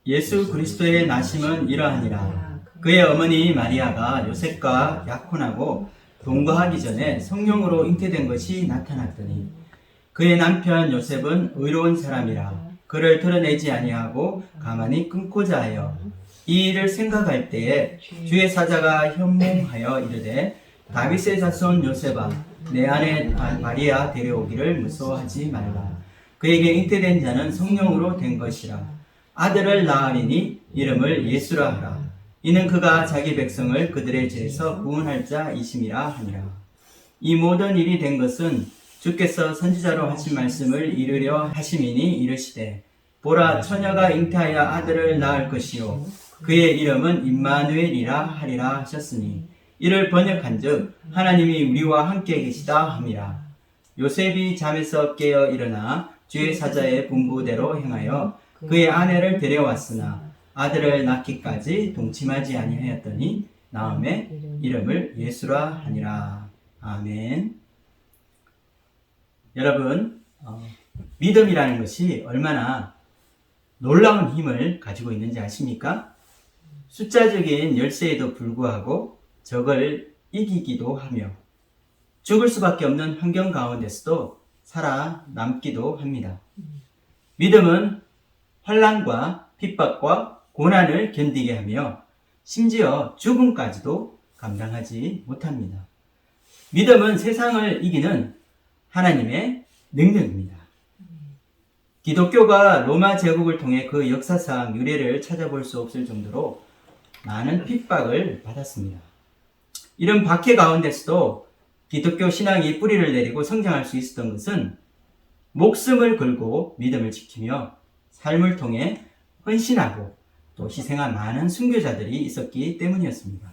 예수 그리스도의 나심은 이러하니라. 그의 어머니 마리아가 요셉과 약혼하고 동거하기 전에 성령으로 잉태된 것이 나타났더니 그의 남편 요셉은 의로운 사람이라 그를 드러내지 아니하고 가만히 끊고자 하여 이 일을 생각할 때에 주의 사자가 현몽하여 이르되 다윗의 자손 요셉아 내 아내 마리아 데려오기를 무서워하지 말라. 그에게 잉태된 자는 성령으로 된 것이라. 아들을 낳으리니 이름을 예수라 하라. 이는 그가 자기 백성을 그들의 죄에서 구원할 자이심이라 하니라. 이 모든 일이 된 것은 주께서 선지자로 하신 말씀을 이루려 하심이니 이르시되 보라 처녀가 잉태하여 아들을 낳을 것이요 그의 이름은 임마누엘이라 하리라 하셨으니 이를 번역한즉 하나님이 우리와 함께 계시다 함이라. 요셉이 잠에서 깨어 일어나 주의 사자의 분부대로 행하여 그의 아내를 데려왔으나 아들을 낳기까지 동침하지 아니하였더니 나음에 이름을 예수라 하니라. 아멘. 여러분, 믿음이라는 것이 얼마나 놀라운 힘을 가지고 있는지 아십니까? 숫자적인 열세에도 불구하고 적을 이기기도 하며 죽을 수밖에 없는 환경 가운데서도 살아남기도 합니다. 믿음은 환난과 핍박과 고난을 견디게 하며 심지어 죽음까지도 감당하지 못합니다. 믿음은 세상을 이기는 하나님의 능력입니다. 기독교가 로마 제국을 통해 그 역사상 유래를 찾아볼 수 없을 정도로 많은 핍박을 받았습니다. 이런 박해 가운데서도 기독교 신앙이 뿌리를 내리고 성장할 수 있었던 것은 목숨을 걸고 믿음을 지키며 삶을 통해 헌신하고 또 희생한 많은 순교자들이 있었기 때문이었습니다.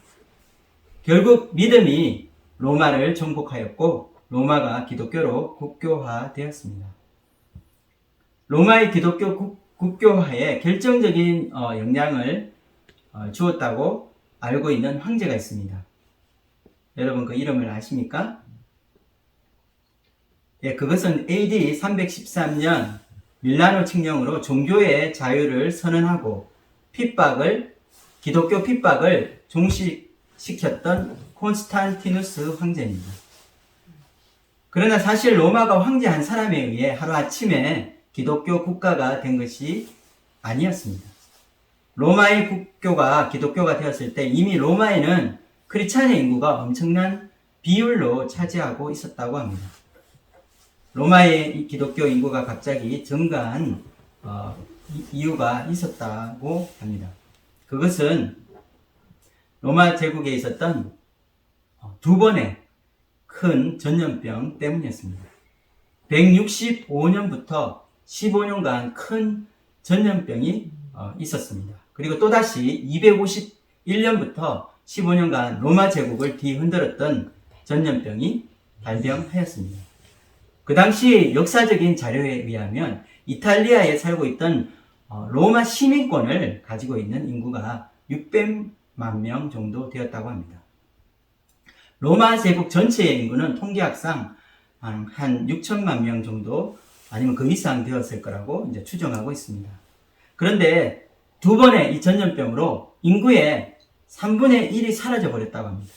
결국 믿음이 로마를 정복하였고 로마가 기독교로 국교화되었습니다. 로마의 기독교 국교화에 결정적인 영향을 주었다고 알고 있는 황제가 있습니다. 여러분 그 이름을 아십니까? 예, 그것은 AD 313년 밀라노 칙령으로 종교의 자유를 선언하고 기독교 핍박을 종식시켰던 콘스탄티누스 황제입니다. 그러나 사실 로마가 황제 한 사람에 의해 하루아침에 기독교 국가가 된 것이 아니었습니다. 로마의 국교가 기독교가 되었을 때 이미 로마에는 크리스찬의 인구가 엄청난 비율로 차지하고 있었다고 합니다. 로마의 기독교 인구가 갑자기 증가한 이유가 있었다고 합니다. 그것은 로마 제국에 있었던 두 번의 큰 전염병 때문이었습니다. 165년부터 15년간 큰 전염병이 있었습니다. 그리고 또다시 251년부터 15년간 로마 제국을 뒤흔들었던 전염병이 발병하였습니다. 그 당시 역사적인 자료에 의하면 이탈리아에 살고 있던 로마 시민권을 가지고 있는 인구가 600만 명 정도 되었다고 합니다. 로마 제국 전체의 인구는 통계학상 한 6천만 명 정도 아니면 그 이상 되었을 거라고 이제 추정하고 있습니다. 그런데 두 번의 이 전염병으로 인구의 3분의 1이 사라져 버렸다고 합니다.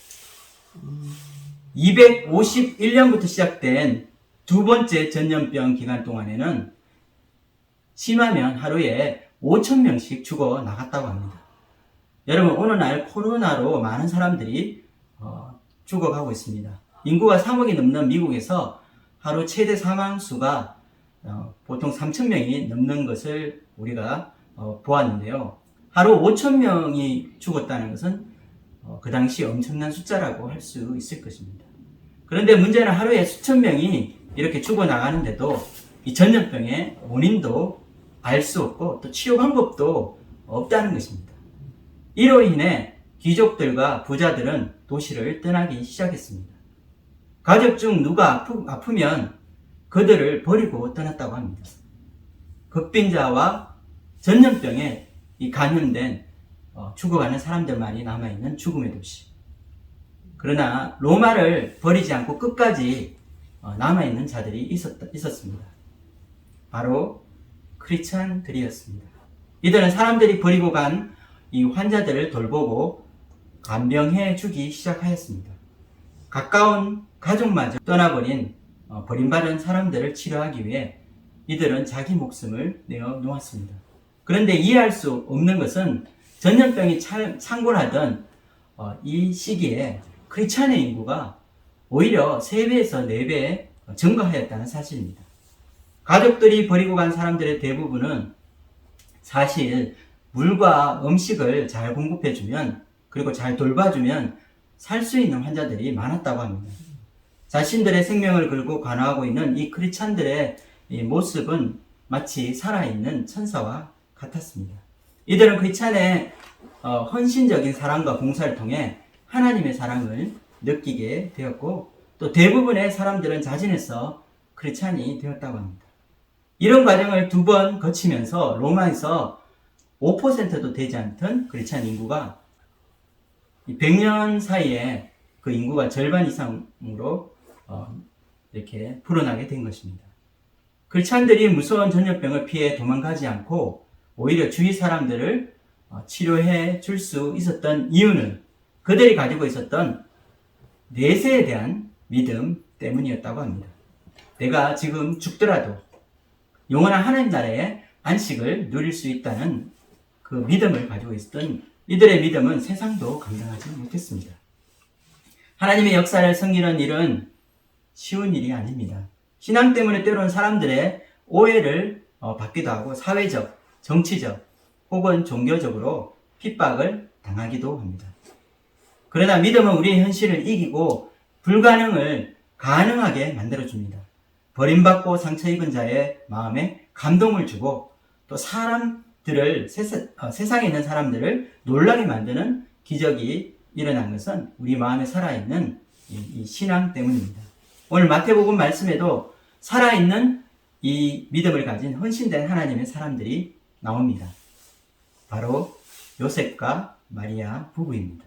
251년부터 시작된 두 번째 전염병 기간 동안에는 심하면 하루에 5,000명씩 죽어 나갔다고 합니다. 여러분 오늘날 코로나로 많은 사람들이 죽어가고 있습니다. 인구가 3억이 넘는 미국에서 하루 최대 사망수가 보통 3,000명이 넘는 것을 우리가 보았는데요. 하루 5,000명이 죽었다는 것은 그 당시 엄청난 숫자라고 할 수 있을 것입니다. 그런데 문제는 하루에 수천 명이 이렇게 죽어나가는데도 이 전염병의 원인도 알 수 없고 또 치료 방법도 없다는 것입니다. 이로 인해 귀족들과 부자들은 도시를 떠나기 시작했습니다. 가족 중 누가 아프면 그들을 버리고 떠났다고 합니다. 극빈자와 전염병에 감염된 죽어가는 사람들만이 남아있는 죽음의 도시. 그러나 로마를 버리지 않고 끝까지 남아있는 자들이 있었습니다. 바로 크리스찬들이었습니다. 이들은 사람들이 버리고 간 이 환자들을 돌보고 간병해 주기 시작하였습니다. 가까운 가족마저 떠나버린 버림받은 사람들을 치료하기 위해 이들은 자기 목숨을 내어 놓았습니다. 그런데 이해할 수 없는 것은 전염병이 창궐하던 이 시기에 크리스찬의 인구가 오히려 3배에서 4배 증가하였다는 사실입니다. 가족들이 버리고 간 사람들의 대부분은 사실 물과 음식을 잘 공급해주면, 그리고 잘 돌봐주면 살 수 있는 환자들이 많았다고 합니다. 자신들의 생명을 걸고 간호하고 있는 이 크리스찬들의 이 모습은 마치 살아있는 천사와 같았습니다. 이들은 크리스찬의 헌신적인 사랑과 봉사를 통해 하나님의 사랑을 느끼게 되었고, 또 대부분의 사람들은 자진해서 크리스찬이 되었다고 합니다. 이런 과정을 2번 거치면서 로마에서 5%도 되지 않던 크리스찬 인구가 100년 사이에 그 인구가 절반 이상으로 이렇게 불어나게 된 것입니다. 크리스찬들이 무서운 전염병을 피해 도망가지 않고 오히려 주위 사람들을 치료해 줄 수 있었던 이유는 그들이 가지고 있었던 내세에 대한 믿음 때문이었다고 합니다. 내가 지금 죽더라도 영원한 하나님 나라의 안식을 누릴 수 있다는 그 믿음을 가지고 있었던 이들의 믿음은 세상도 감당하지 못했습니다. 하나님의 역사를 섬기는 일은 쉬운 일이 아닙니다. 신앙 때문에 때로는 사람들의 오해를 받기도 하고 사회적, 정치적 혹은 종교적으로 핍박을 당하기도 합니다. 그러나 믿음은 우리의 현실을 이기고 불가능을 가능하게 만들어줍니다. 버림받고 상처 입은 자의 마음에 감동을 주고 또 사람들을 세상에 있는 사람들을 놀라게 만드는 기적이 일어난 것은 우리 마음에 살아있는 이 신앙 때문입니다. 오늘 마태복음 말씀에도 살아있는 이 믿음을 가진 헌신된 하나님의 사람들이 나옵니다. 바로 요셉과 마리아 부부입니다.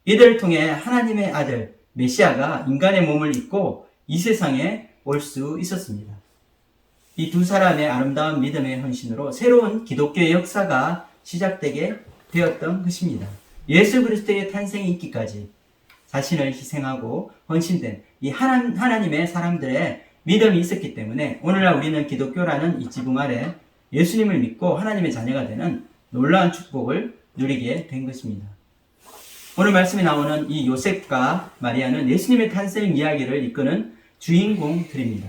이들을 통해 하나님의 아들 메시아가 인간의 몸을 입고 이 세상에 올 수 있었습니다. 이 2 사람의 아름다운 믿음의 헌신으로 새로운 기독교의 역사가 시작되게 되었던 것입니다. 예수 그리스도의 탄생이 있기까지 자신을 희생하고 헌신된 이 하나님의 사람들의 믿음이 있었기 때문에 오늘날 우리는 기독교라는 이 지붕 아래 예수님을 믿고 하나님의 자녀가 되는 놀라운 축복을 누리게 된 것입니다. 오늘 말씀에 나오는 이 요셉과 마리아는 예수님의 탄생 이야기를 이끄는 주인공들입니다.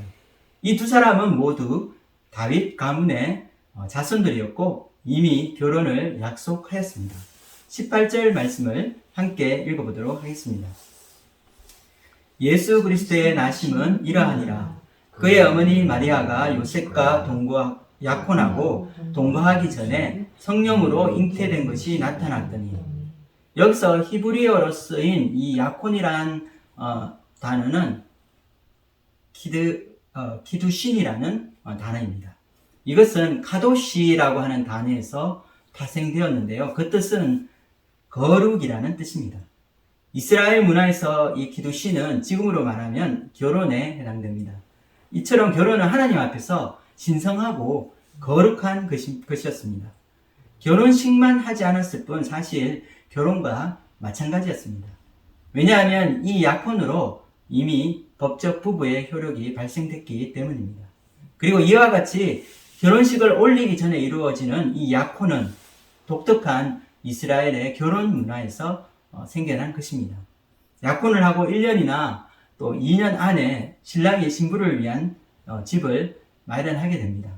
이 2 사람은 모두 다윗 가문의 자손들이었고 이미 결혼을 약속하였습니다. 18절 말씀을 함께 읽어보도록 하겠습니다. 예수 그리스도의 나심은 이러하니라. 그의 어머니 마리아가 요셉과 약혼하고 동거하기 전에 성령으로 잉태된 것이 나타났더니, 여기서 히브리어로 쓰인 이 약혼이란 단어는 기두신이라는 단어입니다. 이것은 카도시라고 하는 단어에서 파생되었는데요. 그 뜻은 거룩이라는 뜻입니다. 이스라엘 문화에서 이 기두신은 지금으로 말하면 결혼에 해당됩니다. 이처럼 결혼은 하나님 앞에서 신성하고 거룩한 것이었습니다. 결혼식만 하지 않았을 뿐 사실 결혼과 마찬가지였습니다. 왜냐하면 이 약혼으로 이미 법적 부부의 효력이 발생됐기 때문입니다. 그리고 이와 같이 결혼식을 올리기 전에 이루어지는 이 약혼은 독특한 이스라엘의 결혼 문화에서 생겨난 것입니다. 약혼을 하고 1년이나 또 2년 안에 신랑이 신부를 위한 집을 마련하게 됩니다.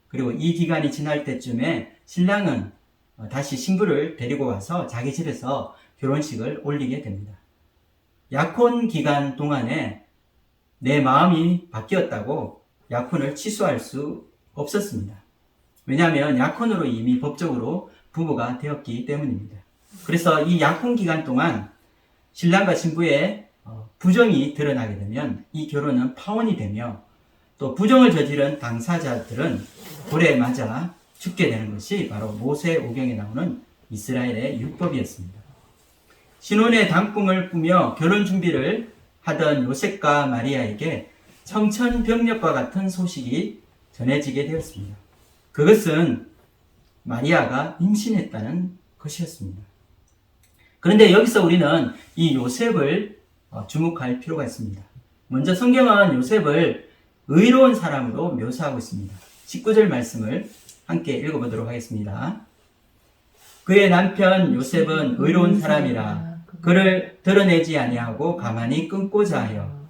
그리고 이 기간이 지날 때쯤에 신랑은 다시 신부를 데리고 와서 자기 집에서 결혼식을 올리게 됩니다. 약혼 기간 동안에 내 마음이 바뀌었다고 약혼을 취소할 수 없었습니다. 왜냐하면 약혼으로 이미 법적으로 부부가 되었기 때문입니다. 그래서 이 약혼 기간 동안 신랑과 신부의 부정이 드러나게 되면 이 결혼은 파혼이 되며, 또 부정을 저지른 당사자들은 불에 맞아 죽게 되는 것이 바로 모세오경에 나오는 이스라엘의 율법이었습니다. 신혼의 단꿈을 꾸며 결혼 준비를 하던 요셉과 마리아에게 청천벽력과 같은 소식이 전해지게 되었습니다. 그것은 마리아가 임신했다는 것이었습니다. 그런데 여기서 우리는 이 요셉을 주목할 필요가 있습니다. 먼저 성경은 요셉을 의로운 사람으로 묘사하고 있습니다. 19절 말씀을 함께 읽어보도록 하겠습니다. 그의 남편 요셉은 의로운 사람이라 그를 드러내지 아니하고 가만히 끊고자 하여.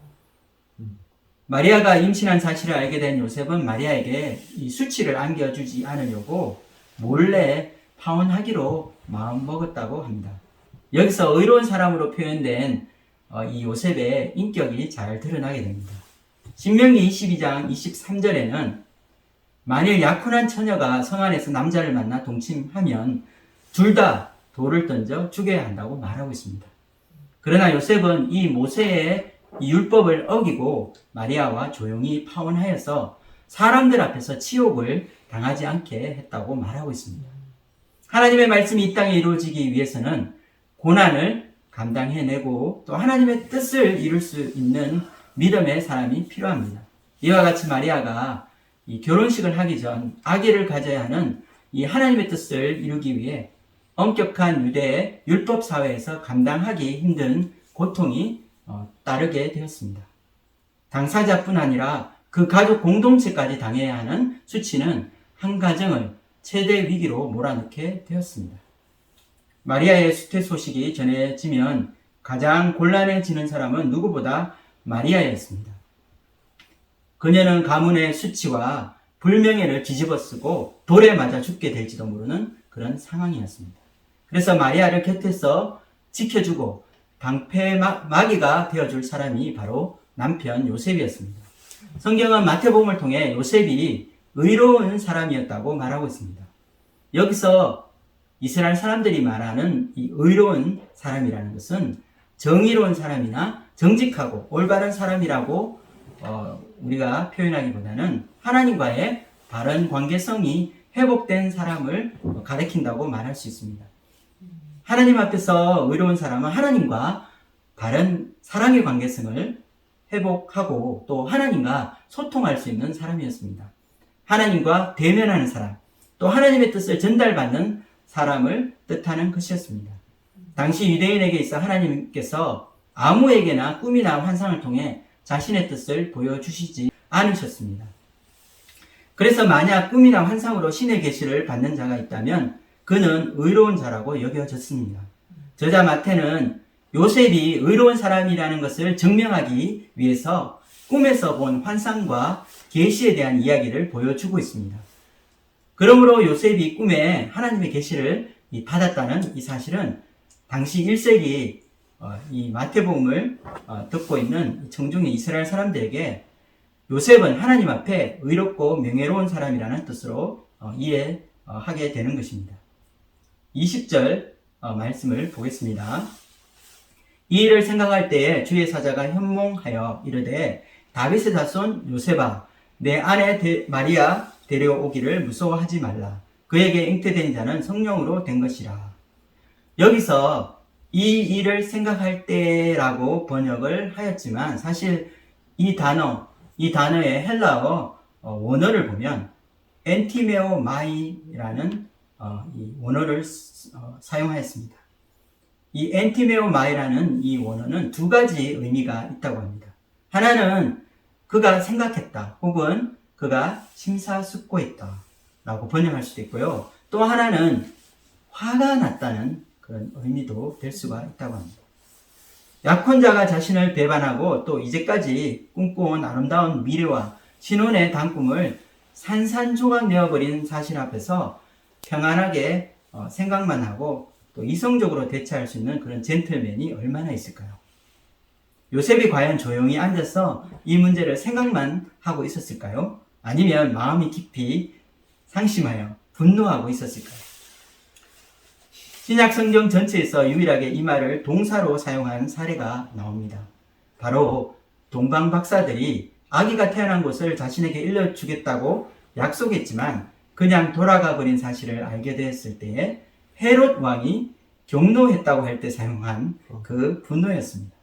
마리아가 임신한 사실을 알게 된 요셉은 마리아에게 이 수치를 안겨주지 않으려고 몰래 파혼하기로 마음먹었다고 합니다. 여기서 의로운 사람으로 표현된 이 요셉의 인격이 잘 드러나게 됩니다. 신명기 22장 23절에는 만일 약혼한 처녀가 성 안에서 남자를 만나 동침하면 둘 다 돌을 던져 죽여야 한다고 말하고 있습니다. 그러나 요셉은 이 모세의 이 율법을 어기고 마리아와 조용히 파혼하여서 사람들 앞에서 치욕을 당하지 않게 했다고 말하고 있습니다. 하나님의 말씀이 이 땅에 이루어지기 위해서는 고난을 감당해내고 또 하나님의 뜻을 이룰 수 있는 믿음의 사람이 필요합니다. 이와 같이 마리아가 이 결혼식을 하기 전 아기를 가져야 하는 이 하나님의 뜻을 이루기 위해 엄격한 유대의 율법 사회에서 감당하기 힘든 고통이 따르게 되었습니다. 당사자뿐 아니라 그 가족 공동체까지 당해야 하는 수치는 한 가정을 최대 위기로 몰아넣게 되었습니다. 마리아의 수태 소식이 전해지면 가장 곤란해지는 사람은 누구보다 마리아였습니다. 그녀는 가문의 수치와 불명예를 뒤집어쓰고 돌에 맞아 죽게 될지도 모르는 그런 상황이었습니다. 그래서 마리아를 곁에서 지켜주고 방패막이가 되어줄 사람이 바로 남편 요셉이었습니다. 성경은 마태복음을 통해 요셉이 의로운 사람이었다고 말하고 있습니다. 여기서 이스라엘 사람들이 말하는 이 의로운 사람이라는 것은 정의로운 사람이나 정직하고 올바른 사람이라고 우리가 표현하기보다는 하나님과의 바른 관계성이 회복된 사람을 가리킨다고 말할 수 있습니다. 하나님 앞에서 의로운 사람은 하나님과 바른 사랑의 관계성을 회복하고 또 하나님과 소통할 수 있는 사람이었습니다. 하나님과 대면하는 사람, 또 하나님의 뜻을 전달받는 사람을 뜻하는 것이었습니다. 당시 유대인에게 있어 하나님께서 아무에게나 꿈이나 환상을 통해 자신의 뜻을 보여주시지 않으셨습니다. 그래서 만약 꿈이나 환상으로 신의 계시를 받는 자가 있다면 그는 의로운 자라고 여겨졌습니다. 저자 마태는 요셉이 의로운 사람이라는 것을 증명하기 위해서 꿈에서 본 환상과 계시에 대한 이야기를 보여주고 있습니다. 그러므로 요셉이 꿈에 하나님의 계시를 받았다는 이 사실은 당시 1세기 이 마태복음을 듣고 있는 청중의 이스라엘 사람들에게 요셉은 하나님 앞에 의롭고 명예로운 사람이라는 뜻으로 이해하게 되는 것입니다. 20절 말씀을 보겠습니다. 이 일을 생각할 때에 주의 사자가 현몽하여 이르되 다윗의 자손 요셉아 내 아내 마리아 데려오기를 무서워하지 말라. 그에게 잉태된 자는 성령으로 된 것이라. 여기서 이 일을 생각할 때라고 번역을 하였지만 사실 이 단어의 헬라어 원어를 보면 엔티메오 마이라는 이 원어를 사용하였습니다. 이 엔티메오 마이라는 이 원어는 두 가지 의미가 있다고 합니다. 하나는 그가 생각했다 혹은 그가 심사숙고했다 라고 번역할 수도 있고요. 또 하나는 화가 났다는 그런 의미도 될 수가 있다고 합니다. 약혼자가 자신을 배반하고 또 이제까지 꿈꿔온 아름다운 미래와 신혼의 단꿈을 산산조각 내어버린 사실 앞에서 평안하게 생각만 하고 또 이성적으로 대처할 수 있는 그런 젠틀맨이 얼마나 있을까요? 요셉이 과연 조용히 앉아서 이 문제를 생각만 하고 있었을까요? 아니면 마음이 깊이 상심하여 분노하고 있었을까요? 신약 성경 전체에서 유일하게 이 말을 동사로 사용한 사례가 나옵니다. 바로 동방 박사들이 아기가 태어난 곳을 자신에게 일러주겠다고 약속했지만 그냥 돌아가 버린 사실을 알게 되었을 때에 헤롯 왕이 경노했다고 할 때 사용한 그 분노였습니다.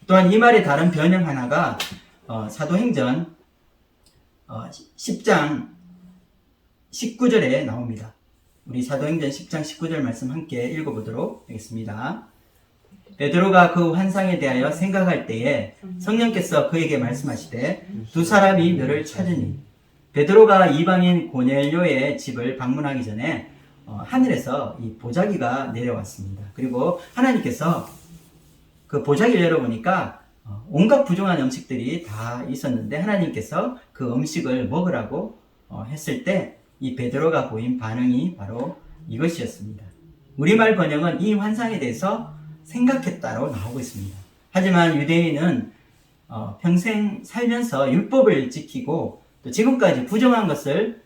또한 이 말의 다른 변형 하나가 사도행전 10장 19절에 나옵니다. 우리 사도행전 10장 19절 말씀 함께 읽어보도록 하겠습니다. 베드로가 그 환상에 대하여 생각할 때에 성령께서 그에게 말씀하시되 두 사람이 너를 찾으니. 베드로가 이방인 고넬료의 집을 방문하기 전에 하늘에서 이 보자기가 내려왔습니다. 그리고 하나님께서 그 보자기를 열어보니까 온갖 부정한 음식들이 다 있었는데 하나님께서 그 음식을 먹으라고 했을 때 이 베드로가 보인 반응이 바로 이것이었습니다. 우리말 번역은 이 환상에 대해서 생각했다로 나오고 있습니다. 하지만 유대인은 평생 살면서 율법을 지키고 또 지금까지 부정한 것을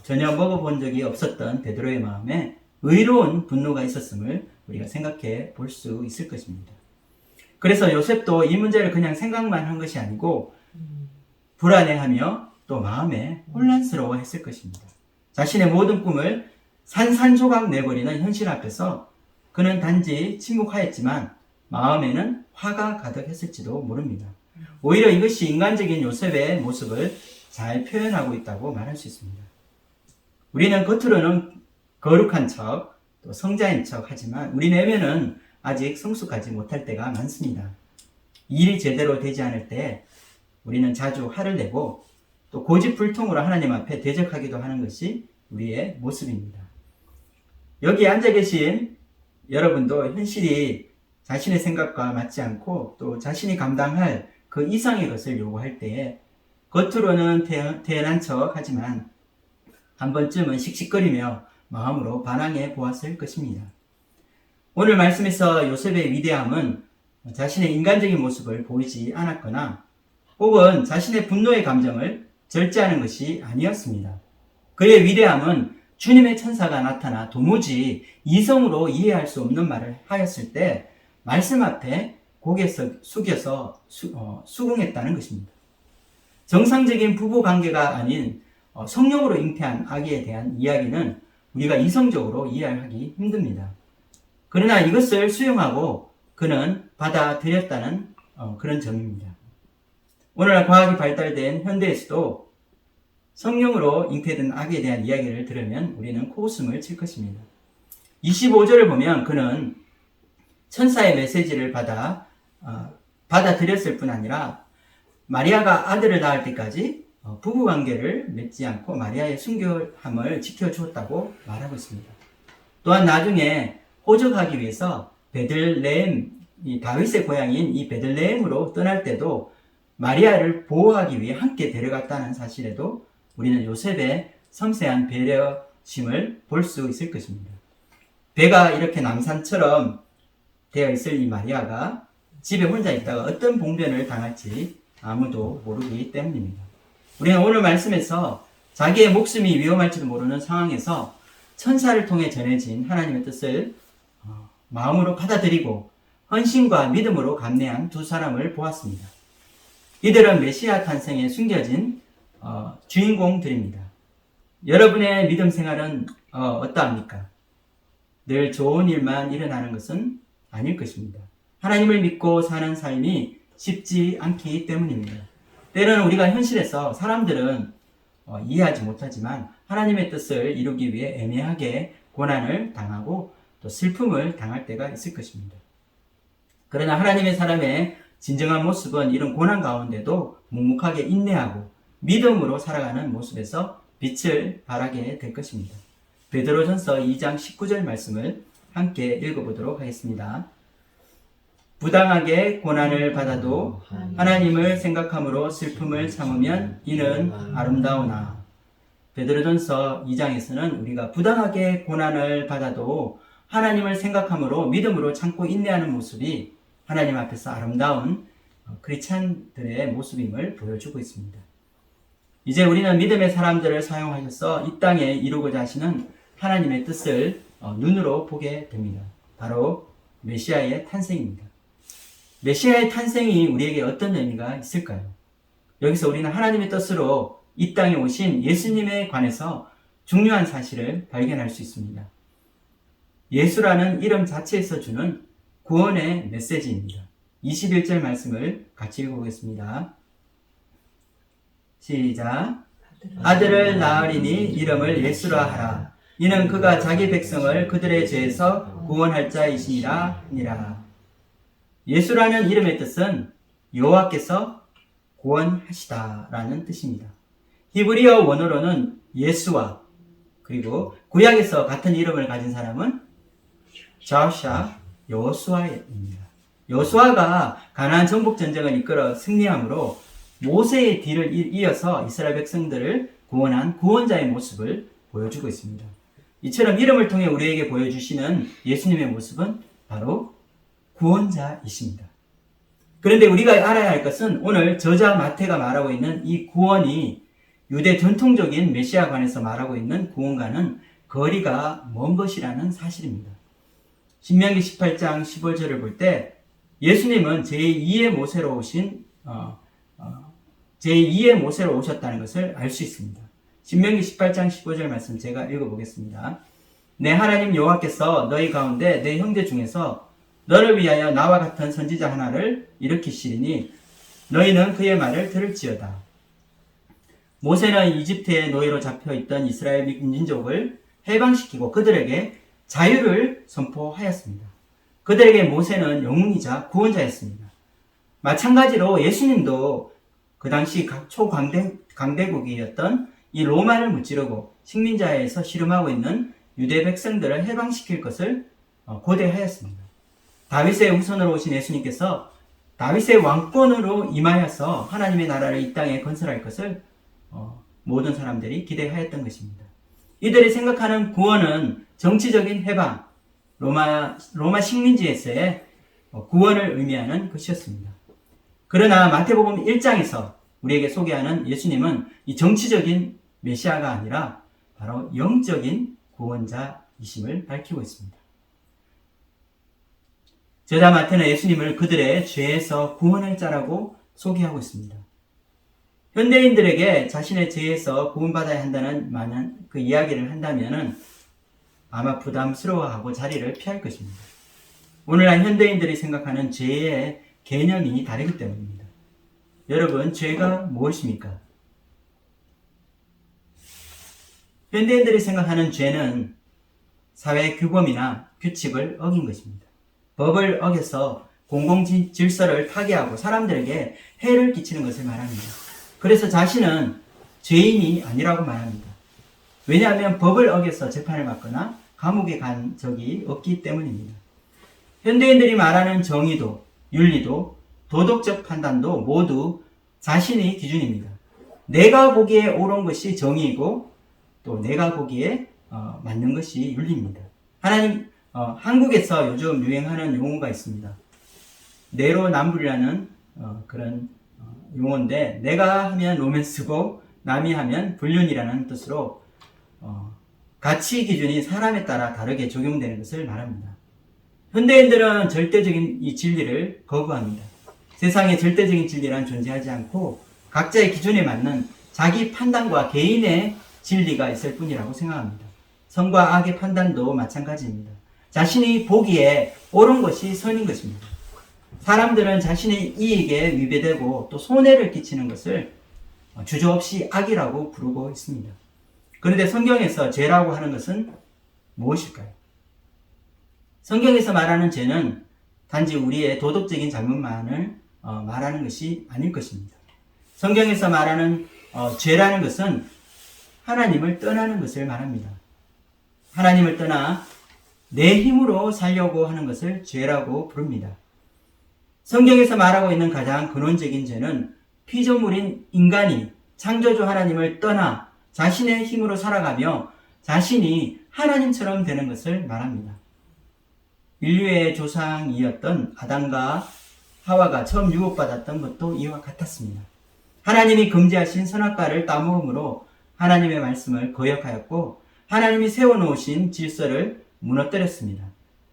전혀 먹어본 적이 없었던 베드로의 마음에 의로운 분노가 있었음을 우리가 생각해 볼 수 있을 것입니다. 그래서 요셉도 이 문제를 그냥 생각만 한 것이 아니고 불안해하며 또 마음에 혼란스러워 했을 것입니다. 자신의 모든 꿈을 산산조각 내버리는 현실 앞에서 그는 단지 침묵하였지만 마음에는 화가 가득했을지도 모릅니다. 오히려 이것이 인간적인 요셉의 모습을 잘 표현하고 있다고 말할 수 있습니다. 우리는 겉으로는 거룩한 척, 또 성자인 척 하지만 우리 내면은 아직 성숙하지 못할 때가 많습니다. 일이 제대로 되지 않을 때 우리는 자주 화를 내고 또 고집불통으로 하나님 앞에 대적하기도 하는 것이 우리의 모습입니다. 여기 앉아 계신 여러분도 현실이 자신의 생각과 맞지 않고 또 자신이 감당할 그 이상의 것을 요구할 때에 겉으로는 태연한 척 하지만 한 번쯤은 씩씩거리며 마음으로 반항해 보았을 것입니다. 오늘 말씀에서 요셉의 위대함은 자신의 인간적인 모습을 보이지 않았거나 혹은 자신의 분노의 감정을 절제하는 것이 아니었습니다. 그의 위대함은 주님의 천사가 나타나 도무지 이성으로 이해할 수 없는 말을 하였을 때 말씀 앞에 고개 숙여서 수긍했다는 것입니다. 정상적인 부부 관계가 아닌 성령으로 잉태한 아기에 대한 이야기는 우리가 이성적으로 이해하기 힘듭니다. 그러나 이것을 수용하고 그는 받아들였다는 그런 점입니다. 오늘날 과학이 발달된 현대에서도 성령으로 잉태된 아기에 대한 이야기를 들으면 우리는 코웃음을 칠 것입니다. 25절을 보면 그는 천사의 메시지를 받아들였을 뿐 아니라 마리아가 아들을 낳을 때까지 부부관계를 맺지 않고 마리아의 순결함을 지켜주었다고 말하고 있습니다. 또한 나중에 호적하기 위해서 베들레헴, 이 다윗의 고향인 이 베들레헴으로 떠날 때도 마리아를 보호하기 위해 함께 데려갔다는 사실에도 우리는 요셉의 섬세한 배려심을 볼 수 있을 것입니다. 배가 이렇게 남산처럼 되어 있을 이 마리아가 집에 혼자 있다가 어떤 봉변을 당할지 아무도 모르기 때문입니다. 우리는 오늘 말씀에서 자기의 목숨이 위험할지도 모르는 상황에서 천사를 통해 전해진 하나님의 뜻을 마음으로 받아들이고 헌신과 믿음으로 감내한 두 사람을 보았습니다. 이들은 메시아 탄생에 숨겨진 주인공들입니다. 여러분의 믿음 생활은 어떠합니까? 늘 좋은 일만 일어나는 것은 아닐 것입니다. 하나님을 믿고 사는 삶이 쉽지 않기 때문입니다. 때로는 우리가 현실에서 사람들은 이해하지 못하지만 하나님의 뜻을 이루기 위해 애매하게 고난을 당하고 또 슬픔을 당할 때가 있을 것입니다. 그러나 하나님의 사람의 진정한 모습은 이런 고난 가운데도 묵묵하게 인내하고 믿음으로 살아가는 모습에서 빛을 발하게 될 것입니다. 베드로전서 2장 19절 말씀을 함께 읽어보도록 하겠습니다. 부당하게 고난을 받아도 하나님을 생각함으로 슬픔을 참으면 이는 아름다우나. 베드로전서 2장에서는 우리가 부당하게 고난을 받아도 하나님을 생각함으로 믿음으로 참고 인내하는 모습이 하나님 앞에서 아름다운 크리스찬들의 모습임을 보여주고 있습니다. 이제 우리는 믿음의 사람들을 사용하셔서 이 땅에 이루고자 하시는 하나님의 뜻을 눈으로 보게 됩니다. 바로 메시아의 탄생입니다. 메시아의 탄생이 우리에게 어떤 의미가 있을까요? 여기서 우리는 하나님의 뜻으로 이 땅에 오신 예수님에 관해서 중요한 사실을 발견할 수 있습니다. 예수라는 이름 자체에서 주는 구원의 메시지입니다. 21절 말씀을 같이 읽어보겠습니다. 시작. 아들을 낳으리니 이름을 예수라 하라. 이는 그가 자기 백성을 그들의 죄에서 구원할 자이시니라 하니라. 예수라는 이름의 뜻은 여호와께서 구원하시다라는 뜻입니다. 히브리어 원어로는 예수와 그리고 구약에서 같은 이름을 가진 사람은 자샤 여호수아입니다. 여호수아가 가나안 정복 전쟁을 이끌어 승리함으로 모세의 뒤를 이어서 이스라엘 백성들을 구원한 구원자의 모습을 보여주고 있습니다. 이처럼 이름을 통해 우리에게 보여주시는 예수님의 모습은 바로 구원자이십니다. 그런데 우리가 알아야 할 것은 오늘 저자 마태가 말하고 있는 이 구원이 유대 전통적인 메시아관에서 말하고 있는 구원과는 거리가 먼 것이라는 사실입니다. 신명기 18장 15절을 볼 때 예수님은 제2의 모세로 오셨다는 것을 알 수 있습니다. 신명기 18장 15절 말씀 제가 읽어보겠습니다. 내 하나님 여호와께서 너희 가운데 내 형제 중에서 너를 위하여 나와 같은 선지자 하나를 일으키시리니 너희는 그의 말을 들을지어다. 모세는 이집트의 노예로 잡혀있던 이스라엘 민족을 해방시키고 그들에게 자유를 선포하였습니다. 그들에게 모세는 영웅이자 구원자였습니다. 마찬가지로 예수님도 그 당시 초강대국이었던 이 로마를 무찌르고 식민자에서 씨름하고 있는 유대 백성들을 해방시킬 것을 고대하였습니다. 다윗의 후손으로 오신 예수님께서 다윗의 왕권으로 임하여서 하나님의 나라를 이 땅에 건설할 것을 모든 사람들이 기대하였던 것입니다. 이들이 생각하는 구원은 정치적인 해방, 로마 식민지에서의 구원을 의미하는 것이었습니다. 그러나 마태복음 1장에서 우리에게 소개하는 예수님은 이 정치적인 메시아가 아니라 바로 영적인 구원자이심을 밝히고 있습니다. 저자 마태는 예수님을 그들의 죄에서 구원할 자라고 소개하고 있습니다. 현대인들에게 자신의 죄에서 구원받아야 한다는 많은 그 이야기를 한다면 아마 부담스러워하고 자리를 피할 것입니다. 오늘날 현대인들이 생각하는 죄의 개념이 다르기 때문입니다. 여러분, 죄가 무엇입니까? 현대인들이 생각하는 죄는 사회 규범이나 규칙을 어긴 것입니다. 법을 어겨서 공공질서를 파괴하고 사람들에게 해를 끼치는 것을 말합니다. 그래서 자신은 죄인이 아니라고 말합니다. 왜냐하면 법을 어겨서 재판을 받거나 감옥에 간 적이 없기 때문입니다. 현대인들이 말하는 정의도, 윤리도, 도덕적 판단도 모두 자신의 기준입니다. 내가 보기에 옳은 것이 정의이고 또 내가 보기에 맞는 것이 윤리입니다. 한국에서 요즘 유행하는 용어가 있습니다. 내로남불이라는 그런 용어인데, 내가 하면 로맨스고 남이 하면 불륜이라는 뜻으로 가치 기준이 사람에 따라 다르게 적용되는 것을 말합니다. 현대인들은 절대적인 이 진리를 거부합니다. 세상에 절대적인 진리란 존재하지 않고 각자의 기준에 맞는 자기 판단과 개인의 진리가 있을 뿐이라고 생각합니다. 선과 악의 판단도 마찬가지입니다. 자신이 보기에 옳은 것이 선인 것입니다. 사람들은 자신의 이익에 위배되고 또 손해를 끼치는 것을 주저없이 악이라고 부르고 있습니다. 그런데 성경에서 죄라고 하는 것은 무엇일까요? 성경에서 말하는 죄는 단지 우리의 도덕적인 잘못만을 말하는 것이 아닐 것입니다. 성경에서 말하는 죄라는 것은 하나님을 떠나는 것을 말합니다. 하나님을 떠나 내 힘으로 살려고 하는 것을 죄라고 부릅니다. 성경에서 말하고 있는 가장 근원적인 죄는 피조물인 인간이 창조주 하나님을 떠나 자신의 힘으로 살아가며 자신이 하나님처럼 되는 것을 말합니다. 인류의 조상이었던 아담과 하와가 처음 유혹받았던 것도 이와 같았습니다. 하나님이 금지하신 선악과를 따먹음으로 하나님의 말씀을 거역하였고 하나님이 세워놓으신 질서를 무너뜨렸습니다.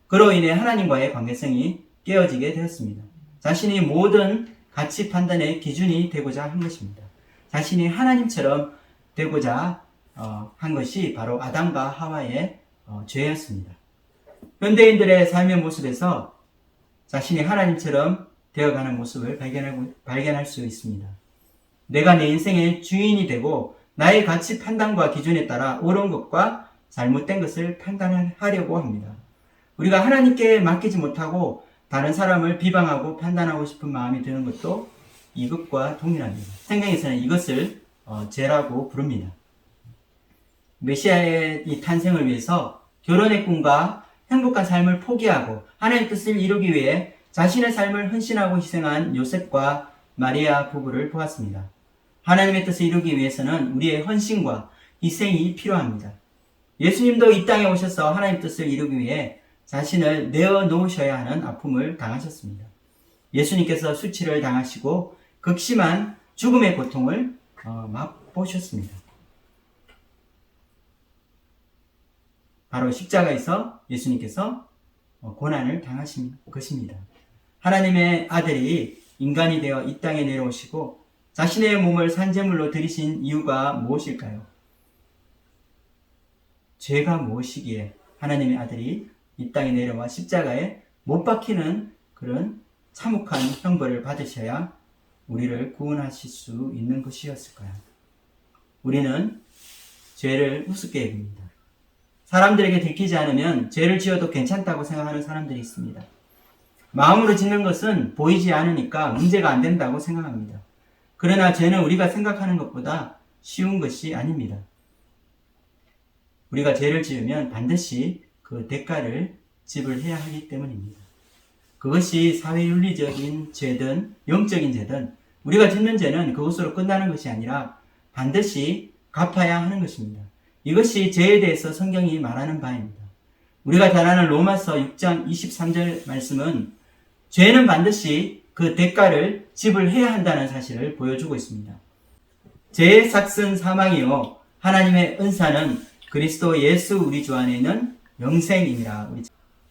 그로 인해 하나님과의 관계성이 깨어지게 되었습니다. 자신이 모든 가치 판단의 기준이 되고자 한 것입니다. 자신이 하나님처럼 되고자 한 것이 바로 아담과 하와의 죄였습니다. 현대인들의 삶의 모습에서 자신이 하나님처럼 되어가는 모습을 발견할 수 있습니다. 내가 내 인생의 주인이 되고 나의 가치 판단과 기준에 따라 옳은 것과 잘못된 것을 판단하려고 합니다. 우리가 하나님께 맡기지 못하고 다른 사람을 비방하고 판단하고 싶은 마음이 드는 것도 이것과 동일합니다. 성경에서는 이것을 죄라고 부릅니다. 메시아의 이 탄생을 위해서 결혼의 꿈과 행복한 삶을 포기하고 하나님의 뜻을 이루기 위해 자신의 삶을 헌신하고 희생한 요셉과 마리아 부부를 보았습니다. 하나님의 뜻을 이루기 위해서는 우리의 헌신과 희생이 필요합니다. 예수님도 이 땅에 오셔서 하나님의 뜻을 이루기 위해 자신을 내어놓으셔야 하는 아픔을 당하셨습니다. 예수님께서 수치를 당하시고 극심한 죽음의 고통을 맛보셨습니다. 바로 십자가에서 예수님께서 고난을 당하신 것입니다. 하나님의 아들이 인간이 되어 이 땅에 내려오시고 자신의 몸을 산제물로 드리신 이유가 무엇일까요? 죄가 무엇이기에 하나님의 아들이 이 땅에 내려와 십자가에 못 박히는 그런 참혹한 형벌을 받으셔야 우리를 구원하실 수 있는 것이었을까요? 우리는 죄를 우습게 여깁니다. 사람들에게 들키지 않으면 죄를 지어도 괜찮다고 생각하는 사람들이 있습니다. 마음으로 짓는 것은 보이지 않으니까 문제가 안 된다고 생각합니다. 그러나 죄는 우리가 생각하는 것보다 쉬운 것이 아닙니다. 우리가 죄를 지으면 반드시 그 대가를 지불해야 하기 때문입니다. 그것이 사회윤리적인 죄든 영적인 죄든 우리가 짓는 죄는 그것으로 끝나는 것이 아니라 반드시 갚아야 하는 것입니다. 이것이 죄에 대해서 성경이 말하는 바입니다. 우리가 잘 아는 로마서 6장 23절 말씀은 죄는 반드시 그 대가를 지불해야 한다는 사실을 보여주고 있습니다. 죄의 삭은 사망이요 하나님의 은사는 그리스도 예수 우리 주 안에 있는 영생이니라.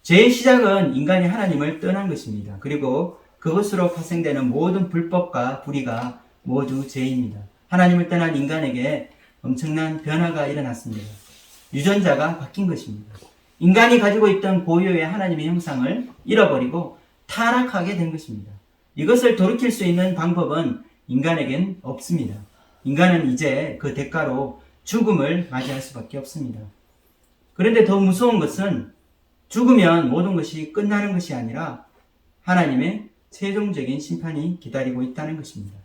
죄의 시작은 인간이 하나님을 떠난 것입니다. 그리고 그것으로 파생되는 모든 불법과 불의가 모두 죄입니다. 하나님을 떠난 인간에게 엄청난 변화가 일어났습니다. 유전자가 바뀐 것입니다. 인간이 가지고 있던 고유의 하나님의 형상을 잃어버리고 타락하게 된 것입니다. 이것을 돌이킬 수 있는 방법은 인간에겐 없습니다. 인간은 이제 그 대가로 죽음을 맞이할 수밖에 없습니다. 그런데 더 무서운 것은 죽으면 모든 것이 끝나는 것이 아니라 하나님의 최종적인 심판이 기다리고 있다는 것입니다.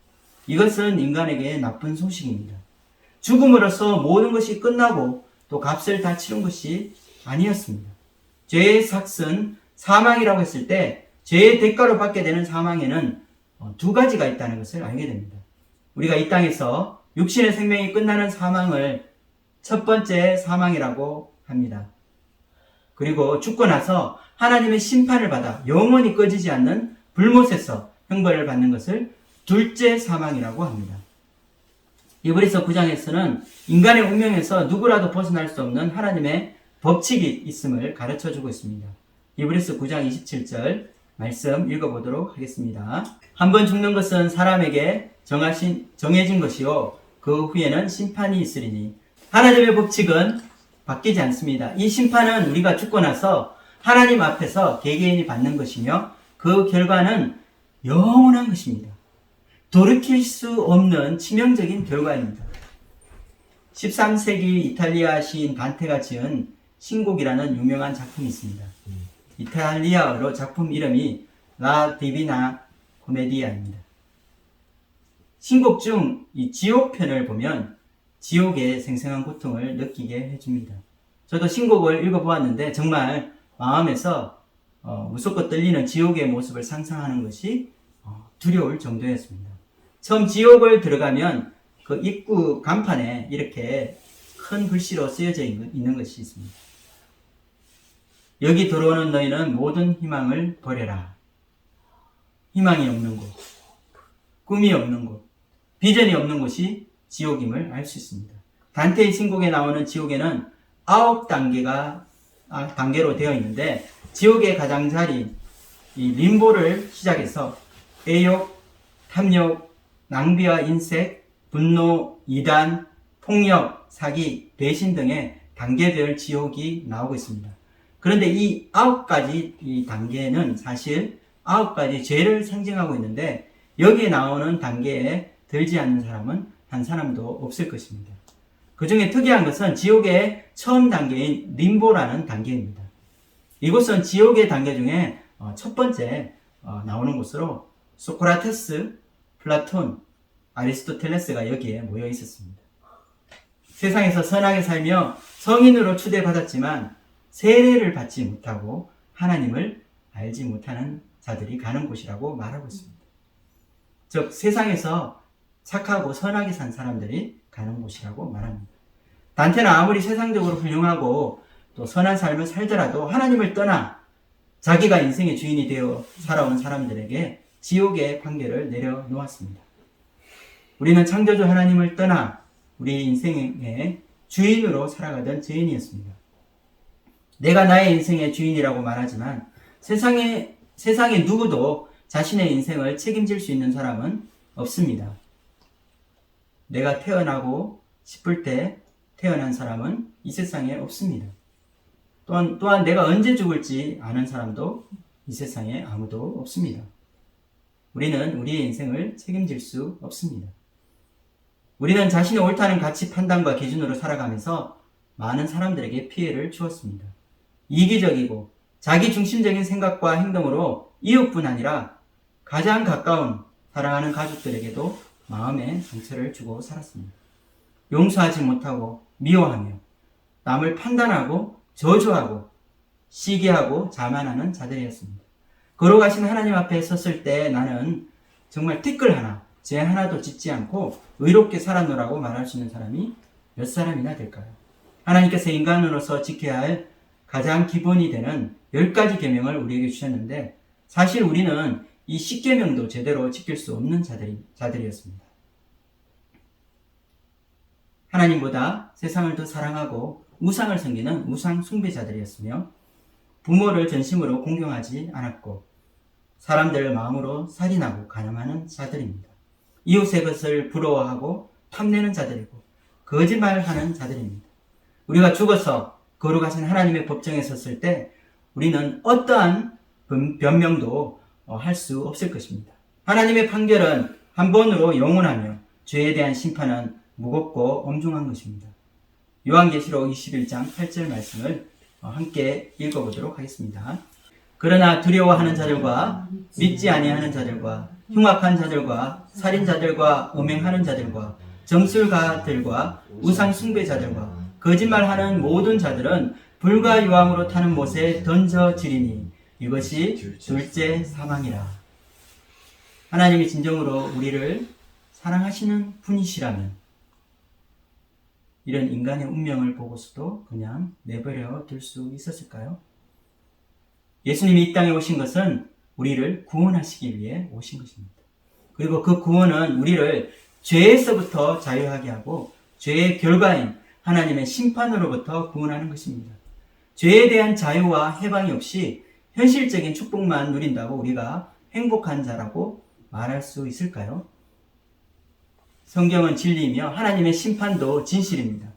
이것은 인간에게 나쁜 소식입니다. 죽음으로써 모든 것이 끝나고 또 값을 다 치른 것이 아니었습니다. 죄의 삭은 사망이라고 했을 때 죄의 대가로 받게 되는 사망에는 두 가지가 있다는 것을 알게 됩니다. 우리가 이 땅에서 육신의 생명이 끝나는 사망을 첫 번째 사망이라고 합니다. 그리고 죽고 나서 하나님의 심판을 받아 영원히 꺼지지 않는 불못에서 형벌을 받는 것을 둘째 사망이라고 합니다. 히브리서 9장에서는 인간의 운명에서 누구라도 벗어날 수 없는 하나님의 법칙이 있음을 가르쳐주고 있습니다. 히브리서 9장 27절 말씀 읽어보도록 하겠습니다. 한번 죽는 것은 사람에게 정해진 것이요 그 후에는 심판이 있으리니 하나님의 법칙은 바뀌지 않습니다. 이 심판은 우리가 죽고 나서 하나님 앞에서 개개인이 받는 것이며 그 결과는 영원한 것입니다. 돌이킬 수 없는 치명적인 결과입니다. 13세기 이탈리아 시인 단테가 지은 신곡이라는 유명한 작품이 있습니다. 이탈리아어로 작품 이름이 라 디비나 코메디아입니다. 신곡 중 이 지옥편을 보면 지옥의 생생한 고통을 느끼게 해줍니다. 저도 신곡을 읽어보았는데 정말 마음에서 무섭고 떨리는 지옥의 모습을 상상하는 것이 두려울 정도였습니다. 처음 지옥을 들어가면 그 입구 간판에 이렇게 큰 글씨로 쓰여져 있는 것이 있습니다. 여기 들어오는 너희는 모든 희망을 버려라. 희망이 없는 곳, 꿈이 없는 곳, 비전이 없는 곳이 지옥임을 알 수 있습니다. 단테의 신곡에 나오는 지옥에는 9단계로 되어 있는데 지옥의 가장자리 이 림보를 시작해서 애욕, 탐욕, 낭비와 인색, 분노, 이단, 폭력, 사기, 배신 등의 단계별 지옥이 나오고 있습니다. 그런데 이 9가지 이 단계는 사실 9가지 죄를 상징하고 있는데 여기에 나오는 단계에 들지 않는 사람은 한 사람도 없을 것입니다. 그 중에 특이한 것은 지옥의 처음 단계인 림보라는 단계입니다. 이곳은 지옥의 단계 중에 첫 번째 나오는 곳으로 소크라테스, 플라톤, 아리스토텔레스가 여기에 모여 있었습니다. 세상에서 선하게 살며 성인으로 추대받았지만 세례를 받지 못하고 하나님을 알지 못하는 자들이 가는 곳이라고 말하고 있습니다. 즉 세상에서 착하고 선하게 산 사람들이 가는 곳이라고 말합니다. 단테는 아무리 세상적으로 훌륭하고 또 선한 삶을 살더라도 하나님을 떠나 자기가 인생의 주인이 되어 살아온 사람들에게 지옥의 판결을 내려놓았습니다. 우리는 창조주 하나님을 떠나 우리 인생의 주인으로 살아가던 죄인이었습니다. 내가 나의 인생의 주인이라고 말하지만 세상에 누구도 자신의 인생을 책임질 수 있는 사람은 없습니다. 내가 태어나고 싶을 때 태어난 사람은 이 세상에 없습니다. 또한 내가 언제 죽을지 아는 사람도 이 세상에 아무도 없습니다. 우리는 우리의 인생을 책임질 수 없습니다. 우리는 자신의 옳다는 가치 판단과 기준으로 살아가면서 많은 사람들에게 피해를 주었습니다. 이기적이고 자기중심적인 생각과 행동으로 이웃뿐 아니라 가장 가까운 사랑하는 가족들에게도 마음의 상처를 주고 살았습니다. 용서하지 못하고 미워하며 남을 판단하고 저주하고 시기하고 자만하는 자들이었습니다. 걸어가신 하나님 앞에 섰을 때 나는 정말 티끌 하나, 죄 하나도 짓지 않고 의롭게 살았노라고 말할 수 있는 사람이 몇 사람이나 될까요? 하나님께서 인간으로서 지켜야 할 가장 기본이 되는 10가지 계명을 우리에게 주셨는데 사실 우리는 이 10계명도 제대로 지킬 수 없는 자들이었습니다. 하나님보다 세상을 더 사랑하고 우상을 섬기는 우상 숭배자들이었으며 부모를 전심으로 공경하지 않았고 사람들을 마음으로 살인하고 간음하는 자들입니다. 이웃의 것을 부러워하고 탐내는 자들이고 거짓말하는 자들입니다. 우리가 죽어서 거룩하신 하나님의 법정에 섰을 때 우리는 어떠한 변명도 할 수 없을 것입니다. 하나님의 판결은 한 번으로 영원하며 죄에 대한 심판은 무겁고 엄중한 것입니다. 요한계시록 21장 8절 말씀을 함께 읽어보도록 하겠습니다. 그러나 두려워하는 자들과 믿지 아니하는 자들과 흉악한 자들과 살인자들과 음행하는 자들과 정술가들과 우상 숭배자들과 거짓말하는 모든 자들은 불과 유황으로 타는 못에 던져지리니 이것이 둘째 사망이라. 하나님이 진정으로 우리를 사랑하시는 분이시라면 이런 인간의 운명을 보고서도 그냥 내버려 둘 수 있었을까요? 예수님이 이 땅에 오신 것은 우리를 구원하시기 위해 오신 것입니다. 그리고 그 구원은 우리를 죄에서부터 자유하게 하고 죄의 결과인 하나님의 심판으로부터 구원하는 것입니다. 죄에 대한 자유와 해방이 없이 현실적인 축복만 누린다고 우리가 행복한 자라고 말할 수 있을까요? 성경은 진리이며 하나님의 심판도 진실입니다.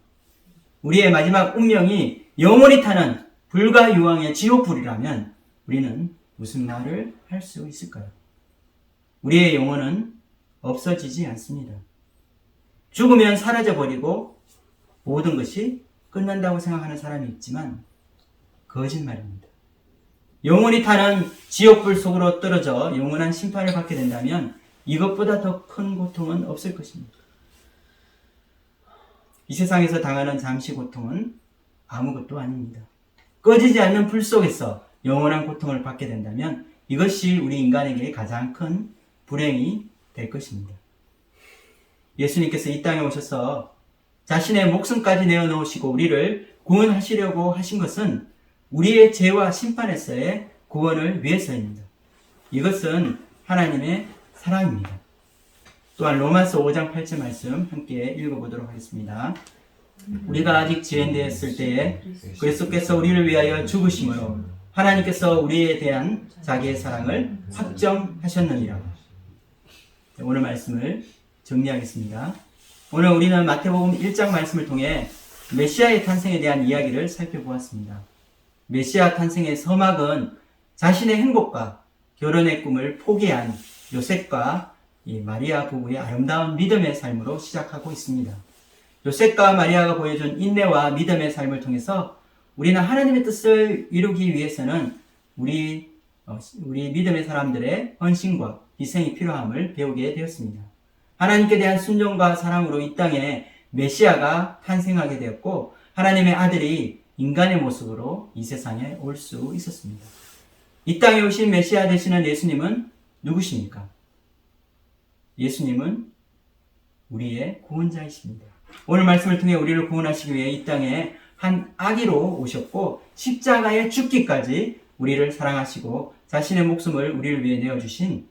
우리의 마지막 운명이 영원히 타는 불과 유황의 지옥불이라면 우리는 무슨 말을 할 수 있을까요? 우리의 영혼은 없어지지 않습니다. 죽으면 사라져버리고 모든 것이 끝난다고 생각하는 사람이 있지만 거짓말입니다. 영원히 타는 지옥불 속으로 떨어져 영원한 심판을 받게 된다면 이것보다 더 큰 고통은 없을 것입니다. 이 세상에서 당하는 잠시 고통은 아무것도 아닙니다. 꺼지지 않는 불 속에서 영원한 고통을 받게 된다면 이것이 우리 인간에게 가장 큰 불행이 될 것입니다. 예수님께서 이 땅에 오셔서 자신의 목숨까지 내어놓으시고 우리를 구원하시려고 하신 것은 우리의 죄와 심판에서의 구원을 위해서입니다. 이것은 하나님의 사랑입니다. 또한 로마서 5장 8절 말씀 함께 읽어보도록 하겠습니다. 우리가 아직 죄인되었을 때에 그리스도께서 우리를 위하여 죽으심으로 하나님께서 우리에 대한 자기의 사랑을 확정하셨느니라. 오늘 말씀을 정리하겠습니다. 오늘 우리는 마태복음 1장 말씀을 통해 메시아의 탄생에 대한 이야기를 살펴보았습니다. 메시아 탄생의 서막은 자신의 행복과 결혼의 꿈을 포기한 요셉과 이 마리아 부부의 아름다운 믿음의 삶으로 시작하고 있습니다. 요셉과 마리아가 보여준 인내와 믿음의 삶을 통해서 우리는 하나님의 뜻을 이루기 위해서는 우리 믿음의 사람들의 헌신과 희생이 필요함을 배우게 되었습니다. 하나님께 대한 순종과 사랑으로 이 땅에 메시아가 탄생하게 되었고 하나님의 아들이 인간의 모습으로 이 세상에 올 수 있었습니다. 이 땅에 오신 메시아 되시는 예수님은 누구십니까? 예수님은 우리의 구원자이십니다. 오늘 말씀을 통해 우리를 구원하시기 위해 이 땅에 한 아기로 오셨고 십자가에 죽기까지 우리를 사랑하시고 자신의 목숨을 우리를 위해 내어주신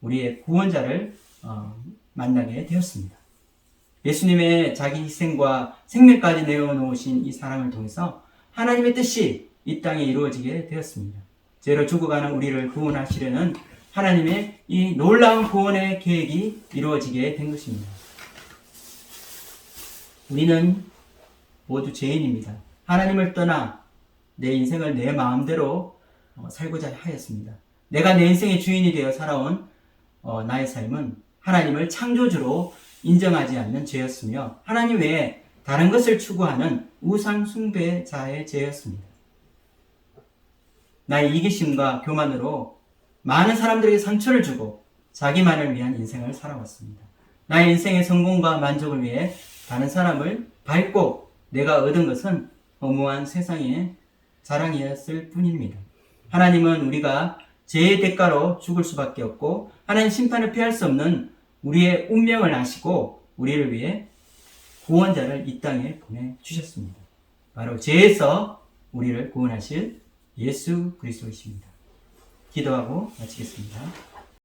우리의 구원자를 만나게 되었습니다. 예수님의 자기 희생과 생명까지 내어놓으신 이 사랑을 통해서 하나님의 뜻이 이 땅에 이루어지게 되었습니다. 죄로 죽어가는 우리를 구원하시려는 하나님의 이 놀라운 구원의 계획이 이루어지게 된 것입니다. 우리는 모두 죄인입니다. 하나님을 떠나 내 인생을 내 마음대로 살고자 하였습니다. 내가 내 인생의 주인이 되어 살아온 나의 삶은 하나님을 창조주로 인정하지 않는 죄였으며 하나님 외에 다른 것을 추구하는 우상 숭배자의 죄였습니다. 나의 이기심과 교만으로 많은 사람들에게 상처를 주고 자기만을 위한 인생을 살아왔습니다. 나의 인생의 성공과 만족을 위해 다른 사람을 밟고 내가 얻은 것은 허무한 세상의 자랑이었을 뿐입니다. 하나님은 우리가 죄의 대가로 죽을 수밖에 없고 하나님 심판을 피할 수 없는 우리의 운명을 아시고 우리를 위해 구원자를 이 땅에 보내주셨습니다. 바로 죄에서 우리를 구원하실 예수 그리스도이십니다. 기도하고 마치겠습니다.